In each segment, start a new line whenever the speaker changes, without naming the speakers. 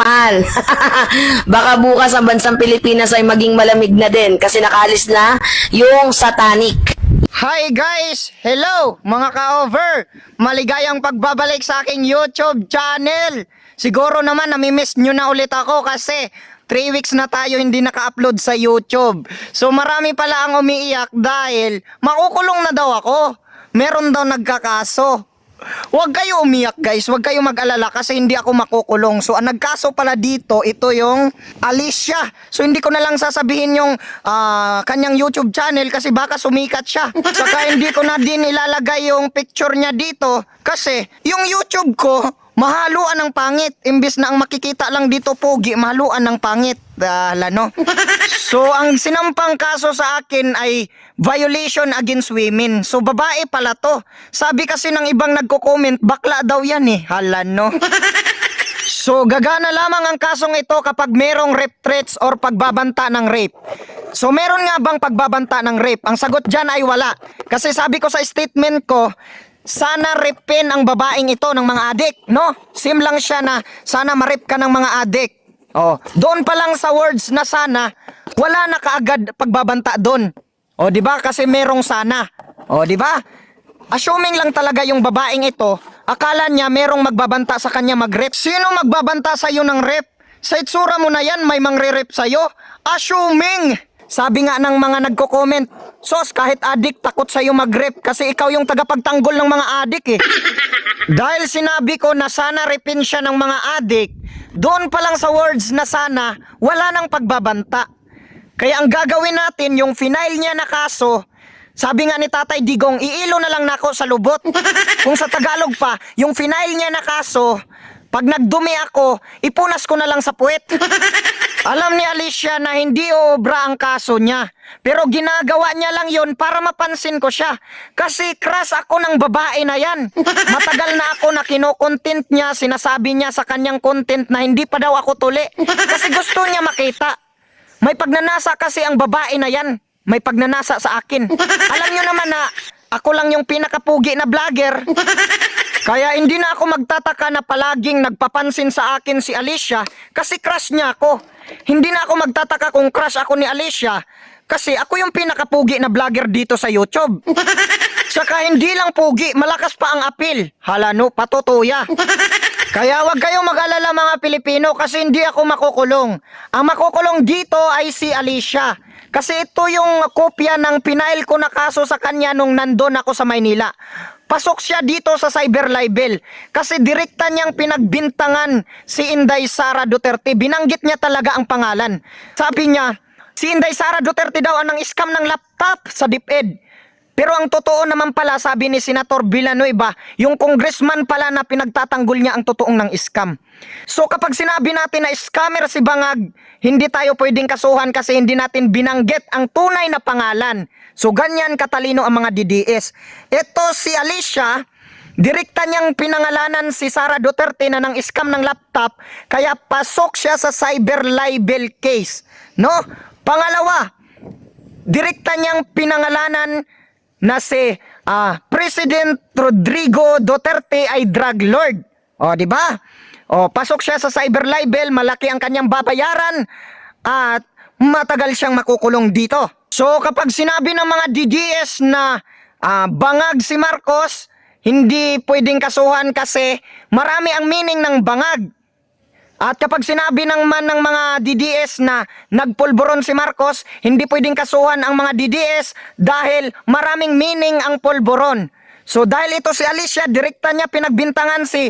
mahal. Baka bukas ang bansang Pilipinas ay maging malamig na din kasi nakaalis na yung satanic.
Hi guys! Hello mga ka-over! Maligayang pagbabalik sa aking YouTube channel! Siguro naman namimiss nyo na ulit ako kasi 3 weeks na tayo hindi naka-upload sa YouTube. So marami pala ang umiiyak dahil makukulong na daw ako. Meron daw nagkakaso. Huwag kayo umiyak guys, huwag kayo mag-alala kasi hindi ako makukulong. So ang nagkaso pala dito, ito yung Alicia. So hindi ko na lang sasabihin yung kanyang YouTube channel kasi baka sumikat siya. Saka hindi ko na din ilalagay yung picture niya dito kasi yung YouTube ko mahaluan ng pangit. Imbis na ang makikita lang dito pogi, mahaluan ng pangit. No? So ang sinampang kaso sa akin ay violation against women. So babae pala to. Sabi kasi ng ibang nagko-comment, bakla daw yan eh. Hala no. So gagana lamang ang kasong ito kapag merong rape threats or pagbabanta ng rape. So meron nga bang pagbabanta ng rape? Ang sagot dyan ay wala. Kasi sabi ko sa statement ko, sana rapin ang babaeng ito ng mga adik, no? Sim lang siya na sana ma-rape ka ng mga adik. Oh, doon pa lang sa words na sana, wala na kaagad pagbabanta doon. Oh, di ba? Kasi merong sana. Oh, di ba? Assuming lang talaga yung babaeng ito, akala niya merong magbabanta sa kanya mag-rape. Sino magbabanta sa iyo ng rape? Sa itsura mo na yan, may mangre-rape sa iyo? Assuming! Sabi nga ng mga nagko-comment, sos kahit adik takot sa'yo mag-rape kasi ikaw yung tagapagtanggol ng mga adik eh. Dahil sinabi ko na sana rapin siya ng mga adik, doon pa lang sa words na sana, wala nang pagbabanta. Kaya ang gagawin natin, yung final niya na kaso, sabi nga ni Tatay Digong, iilo na lang nako sa lubot. Kung sa Tagalog pa, yung final niya na kaso, pag nagdumi ako, ipunas ko na lang sa puwet. Alam ni Alicia na hindi oobra ang kaso niya. Pero ginagawa niya lang yon para mapansin ko siya. Kasi crush ako ng babae na yan. Matagal na ako na kino-content niya, sinasabi niya sa kanyang content na hindi pa daw ako tuli. Kasi gusto niya makita. May pagnanasa kasi ang babae na yan. May pagnanasa sa akin. Alam niyo naman na ako lang yung pinakapugi na vlogger. Kaya hindi na ako magtataka na palaging nagpapansin sa akin si Alicia kasi crush niya ako. Hindi na ako magtataka kung crush ako ni Alicia kasi ako yung pinakapugi na vlogger dito sa YouTube. Saka hindi lang pugi, malakas pa ang appeal. Hala no, patutuya. Kaya wag kayong mag-alala mga Pilipino kasi hindi ako makukulong. Ang makukulong dito ay si Alicia. Kasi ito yung kopya ng pinail ko na kaso sa kanya nung nandun ako sa Maynila. Pasok siya dito sa cyber libel kasi direkta niyang pinagbintangan si Inday Sara Duterte. Binanggit niya talaga ang pangalan. Sabi niya, si Inday Sara Duterte daw ang nang-scam ng laptop sa DepEd. Pero ang totoo naman pala, sabi ni Senator Villanueva, yung congressman pala na pinagtatanggol niya ang totoong ng scam. So kapag sinabi natin na scammer si Bangag, hindi tayo pwedeng kasuhan kasi hindi natin binanggit ang tunay na pangalan. So ganyan katalino ang mga DDS. Ito si Alicia, direkta niyang pinangalanan si Sara Duterte na nang scam ng laptop, kaya pasok siya sa cyber libel case. No? Pangalawa, direkta niyang pinangalanan na si President Rodrigo Duterte ay drug lord. O, di ba? O, pasok siya sa cyber libel, malaki ang kanyang babayaran at matagal siyang makukulong dito. So, kapag sinabi ng mga DDS na bangag si Marcos, hindi pwedeng kasuhan kasi marami ang meaning ng bangag. At kapag sinabi naman ng mga DDS na nagpulburon si Marcos, hindi pwedeng kasuhan ang mga DDS dahil maraming meaning ang pulburon. So dahil ito si Alicia, direkta niya pinagbintangan si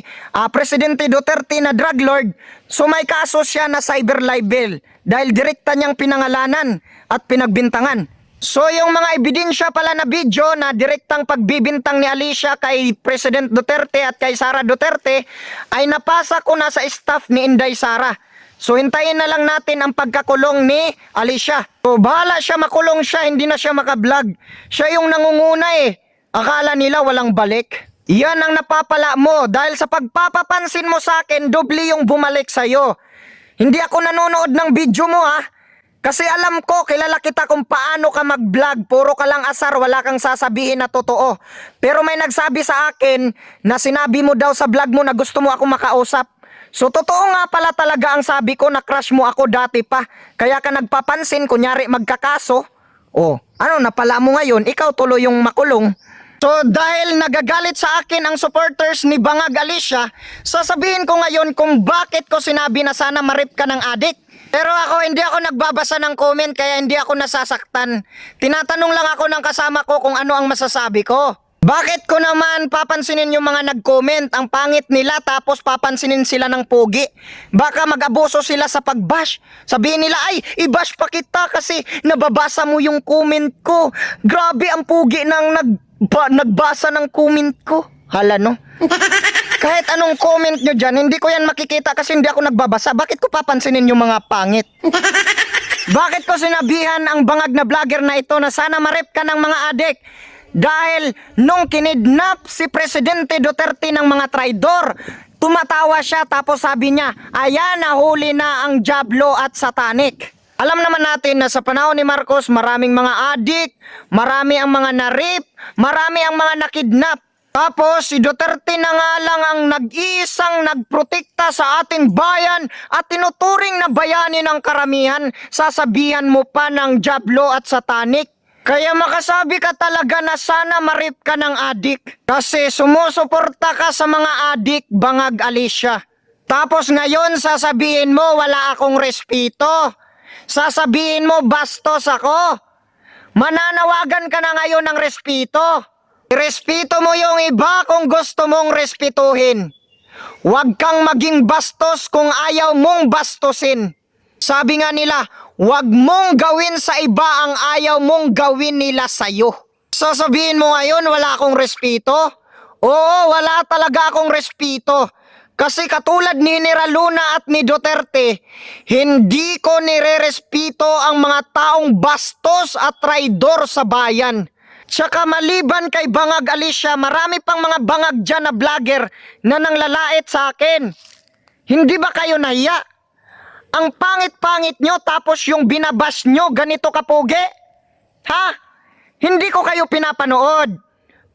Presidente Duterte na drug lord, so may kaso siya na cyber libel dahil direkta niyang pinangalanan at pinagbintangan. So yung mga ebidensya pala na video na direktang pagbibintang ni Alicia kay President Duterte at kay Sara Duterte ay napasa ko na sa staff ni Inday Sara. So hintayin na lang natin ang pagkakulong ni Alicia. So bahala siya, makulong siya, hindi na siya makablog. Siya yung nangunguna eh. Akala nila walang balik. Yan ang napapala mo dahil sa pagpapapansin mo sa akin, doble yung bumalik sa'yo. Hindi ako nanonood ng video mo ha. Kasi alam ko, kilala kita kung paano ka mag-vlog. Puro ka lang asar, wala kang sasabihin na totoo. Pero may nagsabi sa akin na sinabi mo daw sa vlog mo na gusto mo ako makausap. So totoo nga pala talaga ang sabi ko na crush mo ako dati pa. Kaya ka nagpapansin, kunyari magkakaso. Oh, ano napala mo ngayon? Ikaw tuloy yung makulong. So dahil nagagalit sa akin ang supporters ni Bangag Alicia, sasabihin ko ngayon kung bakit ko sinabi na sana marip ka ng adik. Pero ako hindi ako nagbabasa ng comment kaya hindi ako nasasaktan. Tinatanong lang ako ng kasama ko kung ano ang masasabi ko. Bakit ko naman papansinin yung mga nag-comment ang pangit nila tapos papansinin sila ng pogi? Baka mag-abuso sila sa pag-bash. Sabihin nila, ay, i-bash pa kita kasi nababasa mo yung comment ko. Grabe ang pogi ng nagbasa ng comment ko. Hala no? Kahit anong comment nyo dyan, hindi ko yan makikita kasi hindi ako nagbabasa. Bakit ko papansinin yung mga pangit? Bakit ko sinabihan ang bangag na vlogger na ito na sana marip ka ng mga adik? Dahil nung kinidnap si Presidente Duterte ng mga traidor, tumatawa siya tapos sabi niya, ayan, nahuli na ang Diablo at Satanic. Alam naman natin na sa panahon ni Marcos, maraming mga adik, marami ang mga narip, marami ang mga nakidnap. Tapos si Duterte na nga lang ang nag-iisang nagprotekta sa ating bayan at tinuturing na bayani ng karamihan, sasabihan mo pa ng Diablo at Satanic. Kaya makasabi ka talaga na sana marip ka ng adik. Kasi sumusuporta ka sa mga adik, Bangag Alicia. Tapos ngayon sasabihin mo wala akong respeto. Sasabihin mo bastos ako. Mananawagan ka na ngayon ng respeto. Irespeto mo yung iba kung gusto mong respetuhin. Huwag kang maging bastos kung ayaw mong bastusin. Sabi nga nila, huwag mong gawin sa iba ang ayaw mong gawin nila sa'yo. Sasabihin mo ngayon, wala akong respeto? Oo, wala talaga akong respeto. Kasi katulad ni Luna at ni Duterte, hindi ko nire-respeto ang mga taong bastos at traidor sa bayan. Tsaka maliban kay Bangag Alicia, marami pang mga bangag dyan na vlogger na nanglalait sa akin. Hindi ba kayo nahiya? Ang pangit-pangit nyo tapos yung binabash nyo ganito kapugi? Ha? Hindi ko kayo pinapanood.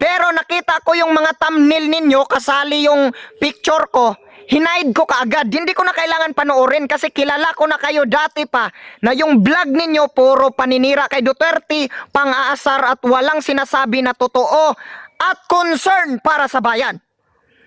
Pero nakita ko yung mga thumbnail ninyo kasali yung picture ko. Hinide ko kaagad. Hindi ko na kailangan panoorin kasi kilala ko na kayo dati pa na yung vlog ninyo puro paninira kay Duterte, pang-aasar at walang sinasabi na totoo at concern para sa bayan.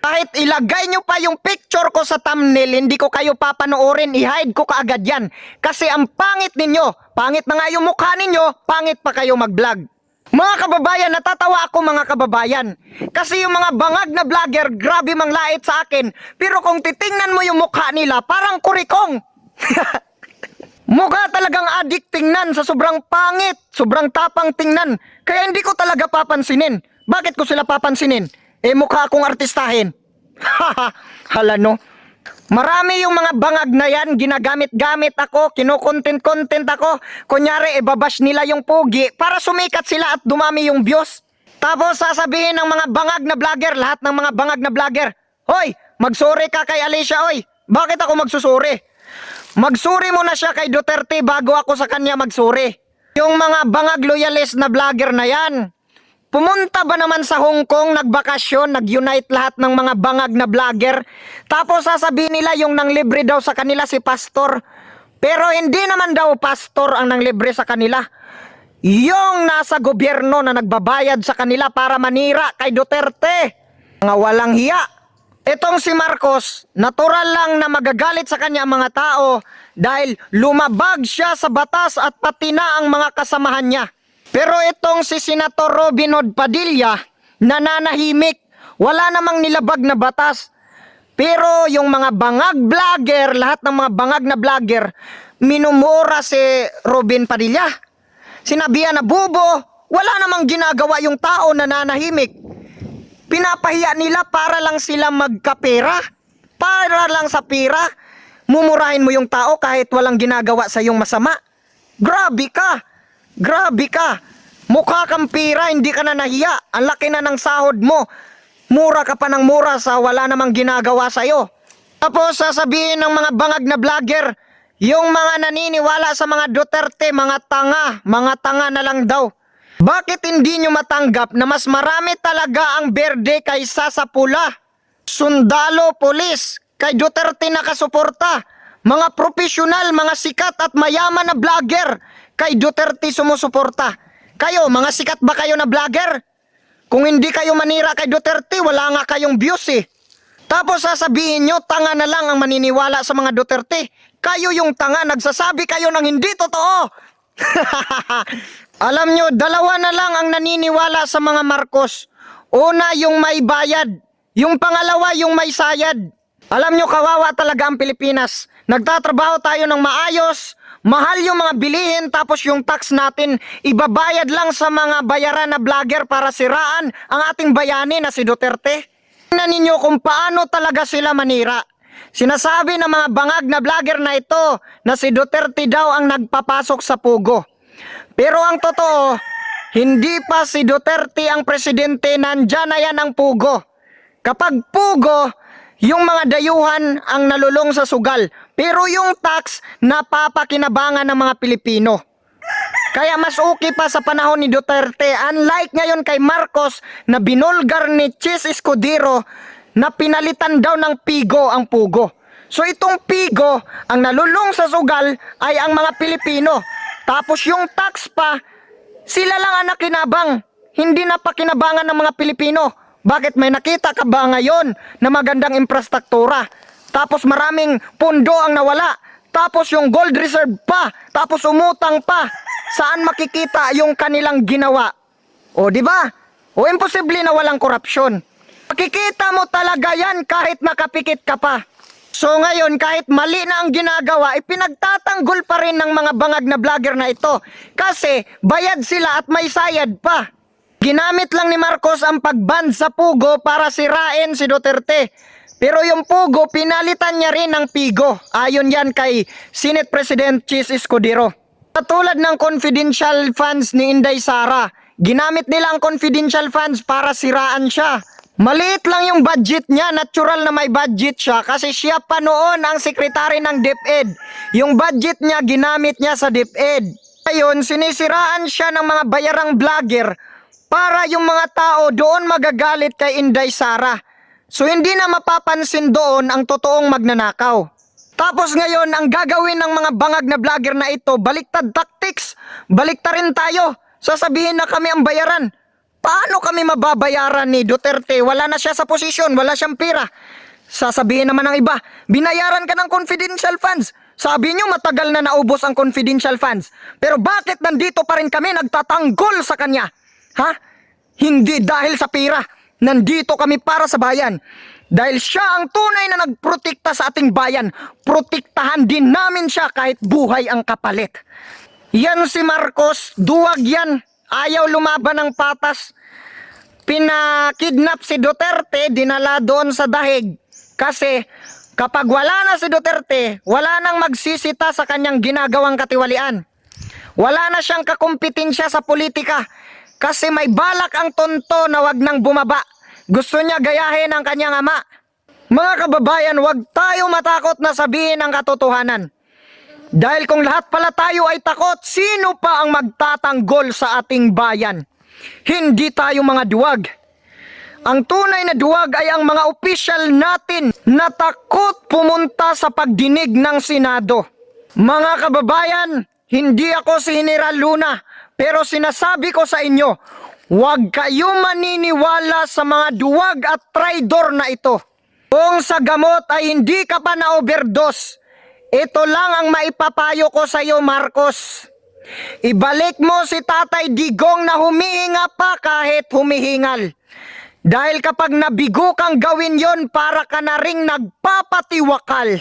Kahit ilagay nyo pa yung picture ko sa thumbnail, hindi ko kayo papanoorin, i-hide ko kaagad yan. Kasi ang pangit ninyo, pangit na nga yung mukha ninyo, pangit pa kayo mag-vlog. Mga kababayan, natatawa ako mga kababayan. Kasi yung mga bangag na vlogger, grabe mang lait sa akin. Pero kung titingnan mo yung mukha nila, parang kurikong. Mukha talagang adik tingnan sa sobrang pangit, sobrang tapang tingnan. Kaya hindi ko talaga papansinin. Bakit ko sila papansinin? Mukha akong artistahin. Hala no. Marami yung mga bangag na yan, ginagamit-gamit ako, kinukontent-content ako. Kunyari, babash nila yung pogi para sumikat sila at dumami yung views. Tapos sasabihin ng mga bangag na vlogger, lahat ng mga bangag na vlogger, hoy, magsuri ka kay Alicia, oy. Bakit ako magsusuri? Magsuri mo na siya kay Duterte bago ako sa kanya magsuri. Yung mga bangag loyalist na vlogger na yan, pumunta ba naman sa Hong Kong, nagbakasyon, nag-unite lahat ng mga bangag na vlogger? Tapos sasabihin nila yung nanglibre daw sa kanila si pastor. Pero hindi naman daw pastor ang nanglibre sa kanila. Yung nasa gobyerno na nagbabayad sa kanila para manira kay Duterte. Mga walang hiya. Itong si Marcos, natural lang na magagalit sa kanya ang mga tao dahil lumabag siya sa batas at pati na ang mga kasamahan niya. Pero itong si Senator Robin Hood Padilla, nananahimik, wala namang nilabag na batas. Pero yung mga bangag vlogger, lahat ng mga bangag na vlogger, minumura si Robin Padilla. Sinabihan na bubo, wala namang ginagawa yung tao nananahimik. Pinapahiya nila para lang sila magkapera. Para lang sa pera, mumurahin mo yung tao kahit walang ginagawa sa yung masama. Grabe ka! Grabe ka! Mukha kang pira, hindi ka na nahiya. Ang laki na ng sahod mo. Mura ka pa ng mura sa wala namang ginagawa sa'yo. Tapos sasabihin ng mga bangag na vlogger, yung mga naniniwala sa mga Duterte, mga tanga na lang daw. Bakit hindi nyo matanggap na mas marami talaga ang berde kaysa sa pula? Sundalo, pulis, kay Duterte nakasuporta. Mga profesional, mga sikat at mayaman na vlogger kay Duterte sumusuporta. Kayo, mga sikat ba kayo na vlogger? Kung hindi kayo manira kay Duterte, wala nga kayong views eh. Tapos sasabihin nyo, tanga na lang ang maniniwala sa mga Duterte. Kayo yung tanga, nagsasabi kayo ng hindi totoo. Alam nyo, dalawa na lang ang naniniwala sa mga Marcos. Una, yung may bayad. Yung pangalawa, yung may sayad. Alam nyo, kawawa talaga ang Pilipinas. Nagtatrabaho tayo ng maayos, mahal yung mga bilihin, tapos yung tax natin, ibabayad lang sa mga bayaran na vlogger para siraan ang ating bayani na si Duterte. Tingnan ninyo kung paano talaga sila manira. Sinasabi ng mga bangag na vlogger na ito na si Duterte daw ang nagpapasok sa Pugo. Pero ang totoo, hindi pa si Duterte ang presidente, nandyan na yan ang Pugo. Kapag Pugo, yung mga dayuhan ang nalulong sa sugal. Pero yung tax, napapakinabangan ng mga Pilipino. Kaya mas okay pa sa panahon ni Duterte, unlike ngayon kay Marcos na binulgar ni Chis Escudero na pinalitan daw ng Pigo ang Pugo. So itong Pigo, ang nalulong sa sugal ay ang mga Pilipino. Tapos yung tax pa, sila lang ang nakinabang, hindi na pakinabangan ng mga Pilipino. Bakit may nakita ka ba ngayon na magandang infrastruktura? Tapos maraming pundo ang nawala. Tapos yung gold reserve pa. Tapos umutang pa. Saan makikita yung kanilang ginawa? O di ba? O imposible na walang korupsyon. Makikita mo talaga yan kahit nakapikit ka pa. So ngayon kahit mali na ang ginagawa, ipinagtatanggol pa rin ng mga bangag na vlogger na ito. Kasi bayad sila at may sayad pa. Ginamit lang ni Marcos ang pag-ban sa Pugo para sirain si Duterte. Pero yung Pugo, pinalitan niya rin ng Pigo. Ayon yan kay Senate President Chis Escudero. Katulad ng confidential funds ni Inday Sara, ginamit nila ang confidential funds para siraan siya. Maliit lang yung budget niya, natural na may budget siya kasi siya pa noon ang sekretary ng DepEd. Yung budget niya, ginamit niya sa DepEd. Ngayon, sinisiraan siya ng mga bayarang vlogger para yung mga tao doon magagalit kay Inday Sara. So hindi na mapapansin doon ang totoong magnanakaw. Tapos ngayon, ang gagawin ng mga bangag na vlogger na ito, baliktad tactics. Baliktarin tayo. Sasabihin na kami ang bayaran. Paano kami mababayaran ni Duterte? Wala na siya sa posisyon, wala siyang pera. Sasabihin naman ng iba, binayaran ka ng confidential funds. Sabi nyo matagal na naubos ang confidential funds. Pero bakit nandito pa rin kami nagtatanggol sa kanya? Ha? Hindi dahil sa pera. Nandito kami para sa bayan. Dahil siya ang tunay na nagprotekta sa ating bayan. Protektahan din namin siya kahit buhay ang kapalit. Yan si Marcos, duwag yan. Ayaw lumaban ng patas. Pinakidnap si Duterte, dinala doon sa dahig. Kasi kapag wala na si Duterte, wala nang magsisita sa kanyang ginagawang katiwalian. Wala na siyang kakumpetensya sa politika. Kasi may balak ang tonto na wag nang bumaba. Gusto niya gayahin ang kanyang ama. Mga kababayan, wag tayo matakot na sabihin ang katotohanan. Dahil kung lahat pala tayo ay takot, sino pa ang magtatanggol sa ating bayan? Hindi tayo mga duwag. Ang tunay na duwag ay ang mga opisyal natin na takot pumunta sa pagdinig ng Senado. Mga kababayan, hindi ako si General Luna, pero sinasabi ko sa inyo, huwag kayo maniniwala sa mga duwag at traidor na ito. Kung sa gamot ay hindi ka pa na-overdose, ito lang ang maipapayo ko sa iyo, Marcos. Ibalik mo si Tatay Digong na humihinga pa kahit humihingal. Dahil kapag nabigo kang gawin yon, para ka na ring nagpapatiwakal.